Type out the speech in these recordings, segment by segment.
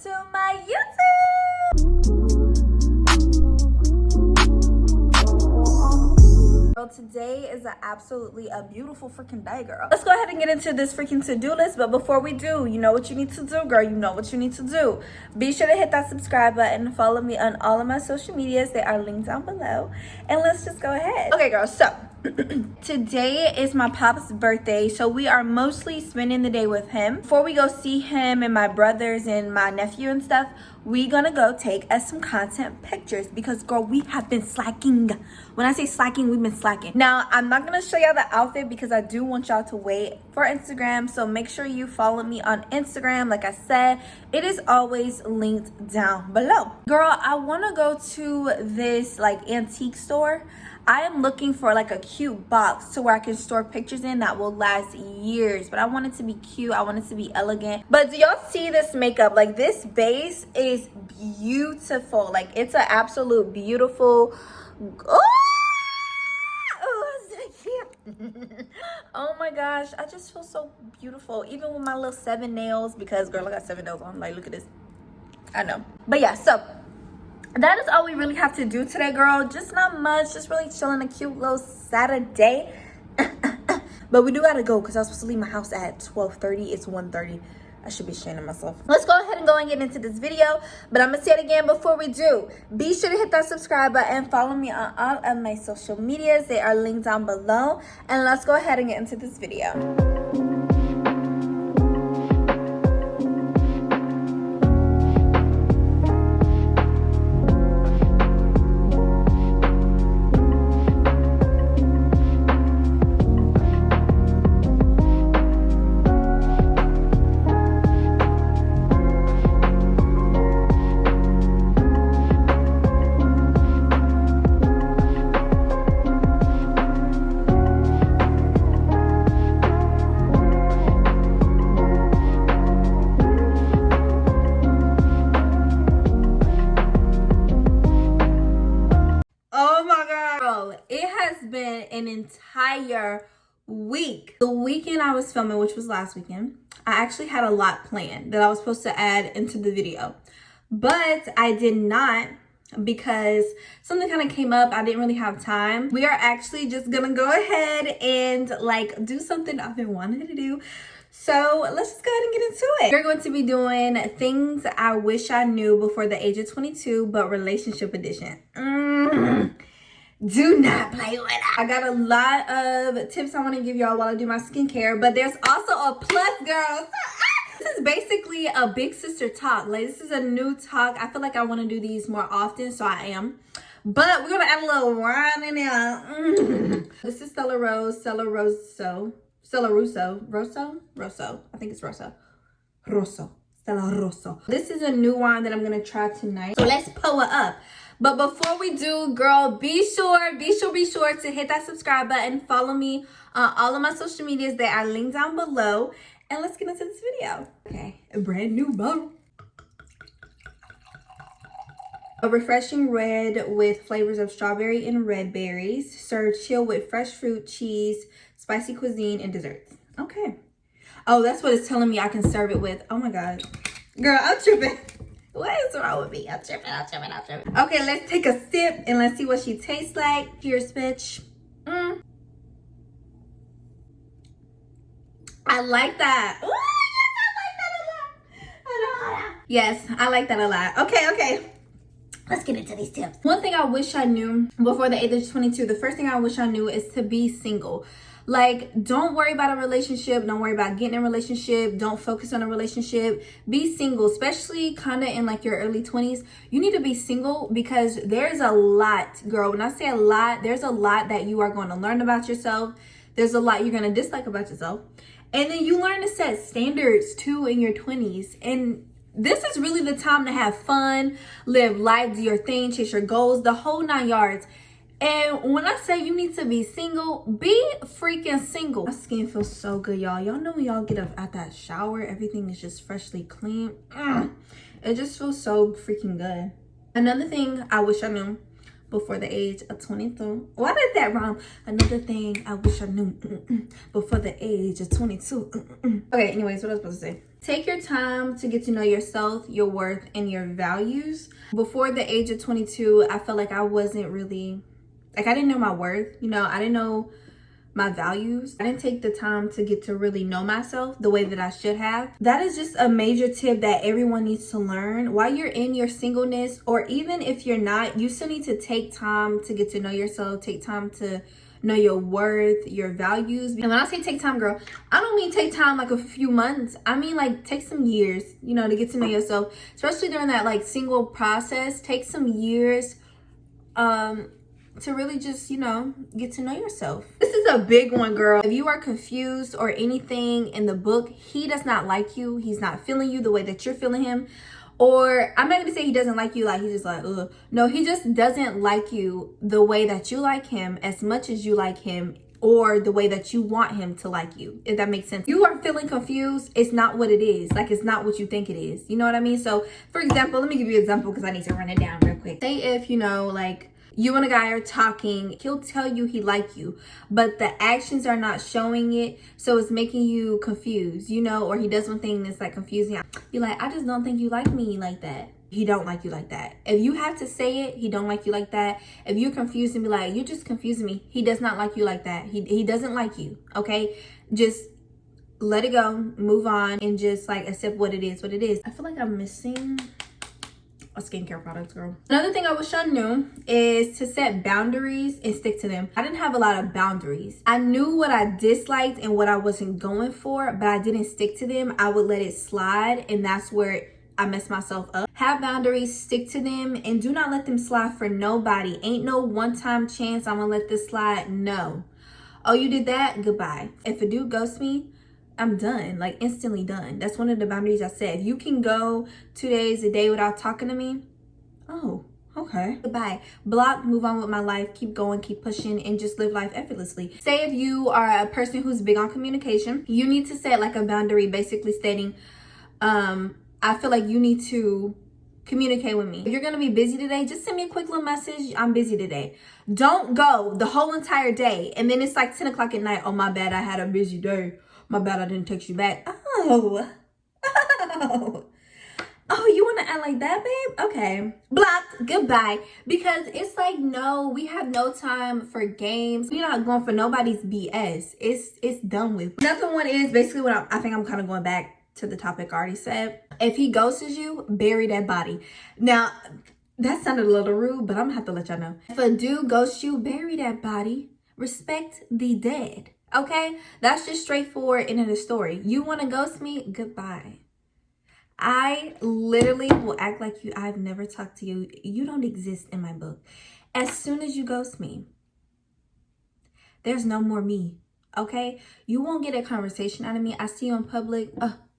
to my YouTube. Girl, today is absolutely a beautiful freaking day, girl. Let's go ahead and get into this freaking to-do list. But before we do, you know what you need to do, girl. You know what you need to do. Be sure to hit that subscribe button. Follow me on all of my social medias. They are linked down below. And let's just go ahead. Okay, girl. So today is my pop's birthday, so we are mostly spending the day with him. Before we go see him and my brothers and my nephew and stuff, we gonna go take us some content pictures because, girl, we have been slacking. When I say slacking, we've been slacking. Now, I'm not gonna show y'all the outfit because I do want y'all to wait for Instagram, so make sure you follow me on Instagram. Like I said, it is always linked down below. Girl, I wanna go to this like antique store. I am looking for like a cute box to where I can store pictures in that will last years, but I want it to be cute. I want it to be elegant. But do y'all see this makeup? Like, this base is beautiful. Like, it's an absolute beautiful. Oh my gosh, I just feel so beautiful, even with my little 7 nails, because, girl, I got 7 nails on. Like, look at this. I know. But yeah, so that is all we really have to do today, girl. Just not much. Just really chilling, a cute little Saturday. But we do gotta go because I was supposed to leave my house at 12:30. It's 1:30. I should be ashamed of myself. Let's go ahead and go and get into this video. But I'm gonna say it again before we do. Be sure to hit that subscribe button and follow me on all of my social medias. They are linked down below. And let's go ahead and get into this video. An entire week. The weekend I was filming, which was last weekend, I actually had a lot planned that I was supposed to add into the video, but I did not because something kind of came up. I didn't really have time. We are actually just gonna go ahead and like do something I've been wanting to do. So let's just go ahead and get into it. We're going to be doing things I wish I knew before the age of 22, but relationship edition. Do not play with it. I got a lot of tips I want to give y'all while I do my skincare, but there's also a plus, girls. This is basically a big sister talk. Like, this is a new talk. I feel like I want to do these more often, so I am. But we're going to add a little wine in there. This is Stella Rosso. I think it's Rosso. Stella Rosso. This is a new wine that I'm going to try tonight. So let's pour it up. But before we do, girl, be sure to hit that subscribe button. Follow me on all of my social medias. They are linked down below. And let's get into this video. Okay, a brand new bottle. A refreshing red with flavors of strawberry and red berries. Served chill with fresh fruit, cheese, spicy cuisine, and desserts. Okay. Oh, that's what it's telling me I can serve it with. Oh my God. Girl, I'm tripping. What is wrong with me? I'm tripping. Okay, let's take a sip and let's see what she tastes like. Cheers, bitch. I like that. Ooh, yes, I like that a lot. Okay. Let's get into these tips. One thing I wish I knew before the age of 22, the first thing I wish I knew is to be single. Like, don't worry about a relationship. Don't worry about getting a relationship. Don't focus on a relationship. Be single, especially kind of in like your early 20s. You need to be single because there's a lot, girl. When I say a lot, there's a lot that you are going to learn about yourself. There's a lot you're going to dislike about yourself. And then you learn to set standards too in your 20s. And this is really the time to have fun, live life, do your thing, chase your goals, the whole 9 yards. And when I say you need to be single, be freaking single. My skin feels so good, y'all. Y'all know when y'all get up out that shower, everything is just freshly clean. It just feels so freaking good. Another thing I wish I knew before the age of 22. Why did that rhyme? Another thing I wish I knew before the age of 22. Okay, anyways, what I was supposed to say. Take your time to get to know yourself, your worth, and your values. Before the age of 22, I felt like I wasn't really, like I didn't know my worth. You know, I didn't know my values. I didn't take the time to get to really know myself the way that I should have. That is just a major tip that everyone needs to learn. While you're in your singleness, or even if you're not, you still need to take time to get to know yourself, take time to know your worth, your values. And when I say take time, girl, I don't mean take time like a few months. I mean like take some years, you know, to get to know yourself, especially during that like single process. Take some years to really just, you know, get to know yourself. This is a big one, girl. If you are confused or anything in the book, he does not like you. He's not feeling you the way that you're feeling him. Or I'm not gonna say he doesn't like you, like he's just like, ugh. No, he just doesn't like you the way that you like him as much as you like him, or the way that you want him to like you, if that makes sense. You are feeling confused, it's not what it is. Like, it's not what you think it is. You know what I mean? So, for example, let me give you an example because I need to run it down real quick. Say if, you know, like, you and a guy are talking, he'll tell you he like you, but the actions are not showing it, so it's making you confused, you know, or he does one thing that's like confusing. You're like, I just don't think you like me like that. He don't like you like that. If you have to say it, he don't like you like that. If you're confused and be like, you're just confusing me, he does not like you like that. He doesn't like you, okay? Just let it go, move on, and just like accept what it is, what it is. I feel like I'm missing a skincare product, girl. Another thing I wish I knew is to set boundaries and stick to them. I didn't have a lot of boundaries. I knew what I disliked and what I wasn't going for, but I didn't stick to them. I would let it slide, and that's where I messed myself up. Have boundaries, stick to them, and do not let them slide for nobody. Ain't no one-time chance I'm gonna let this slide. No. Oh, you did that? Goodbye. If a dude ghosts me, I'm done, like instantly done. That's one of the boundaries I said. If you can go 2 days, a day without talking to me, oh, okay. Goodbye. Block, move on with my life, keep going, keep pushing, and just live life effortlessly. Say if you are a person who's big on communication, you need to set like a boundary basically stating, I feel like you need to communicate with me. If you're gonna be busy today, just send me a quick little message. I'm busy today. Don't go the whole entire day and then it's like 10 o'clock at night. Oh, my bad, I had a busy day. My bad, I didn't text you back. Oh, you want to act like that, babe? Okay. Blocked. Goodbye. Because it's like, no, we have no time for games. We're not going for nobody's BS. It's done with. Another one is basically what I think I'm kind of going back to the topic I already said. If he ghosts you, bury that body. Now, that sounded a little rude, but I'm going to have to let y'all know. If a dude ghosts you, bury that body. Respect the dead. Okay, that's just straightforward in the story. You want to ghost me? Goodbye. I literally will act like I've never talked to you. You don't exist in my book. As soon as you ghost me, there's no more me. Okay, you won't get a conversation out of me. I see you in public.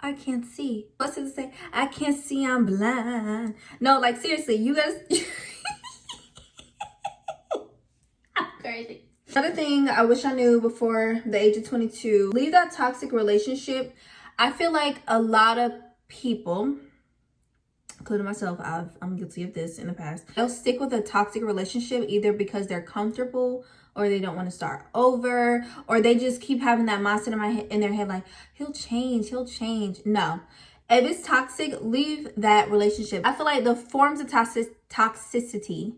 I can't see. What's it to say? I can't see. I'm blind. No, like seriously, you guys. I'm crazy. Another thing I wish I knew before the age of 22, leave that toxic relationship. I feel like a lot of people, including myself, I'm guilty of this in the past. They'll stick with a toxic relationship either because they're comfortable or they don't want to start over, or they just keep having that mindset in their head like, he'll change. No. If it's toxic, leave that relationship. I feel like the forms of toxicity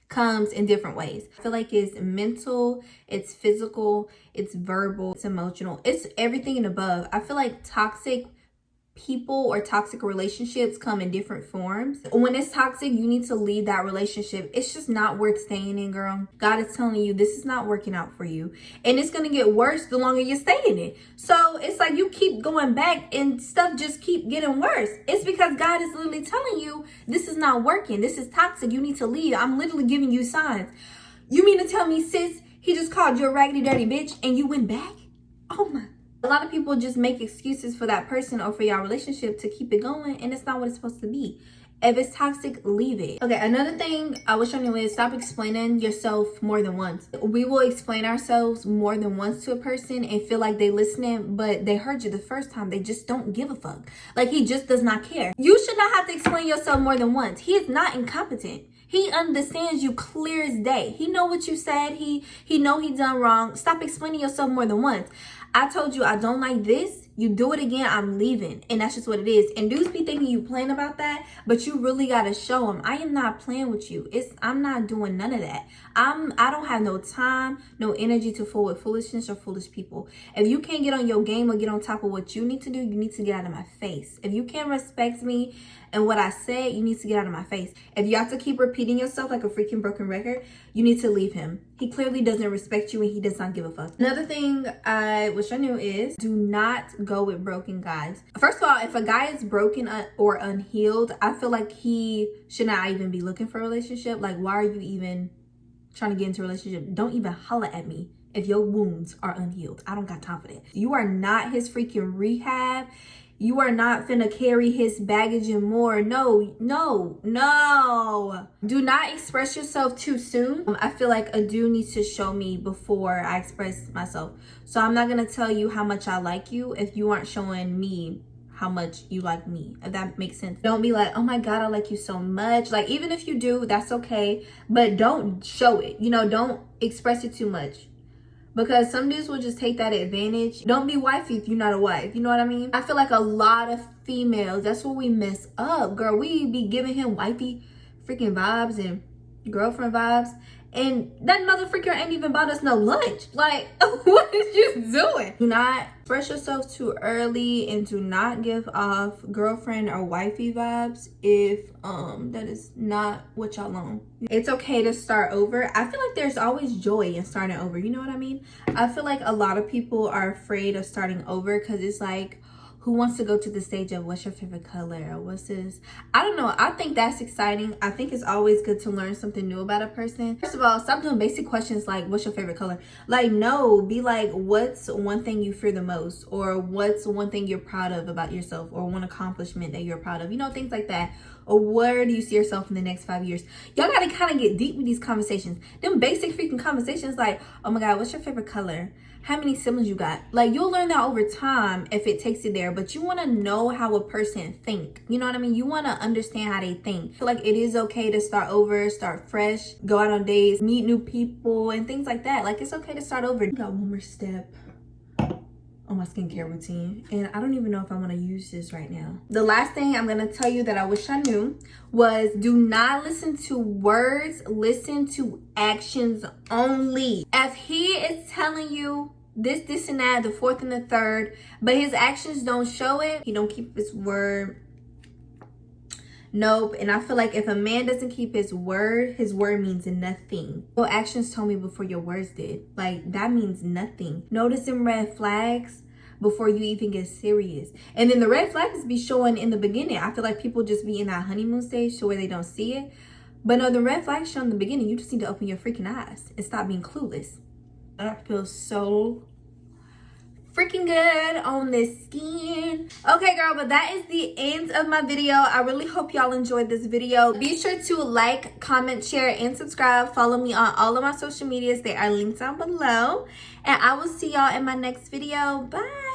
comes in different ways. I feel like it's mental, it's physical, it's verbal, it's emotional, it's everything and above. I feel like toxic people or toxic relationships come in different forms. When it's toxic, you need to leave that relationship. It's just not worth staying in, girl. God is telling you this is not working out for you, and it's gonna get worse the longer you stay in it. So it's like you keep going back and stuff just keep getting worse. It's because God is literally telling you this is not working. This is toxic. You need to leave. I'm literally giving you signs. You mean to tell me, sis, he just called you a raggedy dirty bitch and you went back? Oh my. A lot of people just make excuses for that person or for your relationship to keep it going, and it's not what it's supposed to be. If it's toxic, leave it. Okay, another thing I wish I knew is stop explaining yourself more than once. We will explain ourselves more than once to a person and feel like they listening, but they heard you the first time. They just don't give a fuck. Like, he just does not care. You should not have to explain yourself more than once. He is not incompetent. He understands you clear as day. He know what you said. He know he done wrong. Stop explaining yourself more than once. I told you I don't like this. You do it again, I'm leaving. And that's just what it is. And dudes be thinking you playing about that, but you really gotta show them. I am not playing with you. I'm not doing none of that. I don't have no time, no energy to fool with foolishness or foolish people. If you can't get on your game or get on top of what you need to do, you need to get out of my face. If you can't respect me and what I said, you need to get out of my face. If you have to keep repeating yourself like a freaking broken record, you need to leave him. He clearly doesn't respect you and he does not give a fuck. Another thing I wish I knew is do not go with broken guys. First of all, if a guy is broken or unhealed, I feel like he should not even be looking for a relationship. Like, why are you even trying to get into a relationship? Don't even holler at me if your wounds are unhealed. I don't got time for that. You are not his freaking rehab. You are not finna carry his baggage and more. No. Do not express yourself too soon. I feel like a dude needs to show me before I express myself. So I'm not gonna tell you how much I like you if you aren't showing me how much you like me, if that makes sense. Don't be like, oh my God, I like you so much. Like, even if you do, that's okay. But don't show it. You know, don't express it too much. Because some dudes will just take that advantage. Don't be wifey if you're not a wife. You know what I mean? I feel like a lot of females, that's what we mess up. Girl, we be giving him wifey freaking vibes and girlfriend vibes. And that motherfucker ain't even bought us no lunch. Like, what is you doing? Do not express yourself too early and do not give off girlfriend or wifey vibes if that is not what y'all on. It's okay to start over. I feel like there's always joy in starting over. You know what I mean? I feel like a lot of people are afraid of starting over because it's like, who wants to go to the stage of what's your favorite color or what's this? I don't know. I think that's exciting. I think it's always good to learn something new about a person. First of all, stop doing basic questions like what's your favorite color? Like, no, be like, what's one thing you fear the most? Or what's one thing you're proud of about yourself? Or one accomplishment that you're proud of? You know, things like that. Or where do you see yourself in the next 5 years? Y'all gotta kind of get deep with these conversations. Them basic freaking conversations like, oh my God, what's your favorite color? How many siblings you got? Like, you'll learn that over time if it takes you there, but you want to know how a person think. You know what I mean? You want to understand how they think. I feel like it is okay to start over, start fresh, go out on dates, meet new people and things like that. Like, it's okay to start over. I got one more step on my skincare routine and I don't even know if I want to use this right now. The last thing I'm going to tell you that I wish I knew was do not listen to words, listen to actions only. If he is telling you this and that, the fourth and the third, but his actions don't show it, he don't keep his word. Nope. And I feel like if a man doesn't keep his word means nothing. Your actions told me before your words did. Like, that means nothing. Notice them red flags before you even get serious. And then the red flags be showing in the beginning. I feel like people just be in that honeymoon stage to where they don't see it. But no, the red flags show in the beginning. You just need to open your freaking eyes and stop being clueless. I feel so freaking good on this skin. Okay, girl, but that is the end of my video. I really hope y'all enjoyed this video. Be sure to like, comment, share, and subscribe. Follow me on all of my social medias. They are linked down below. And I will see y'all in my next video. Bye.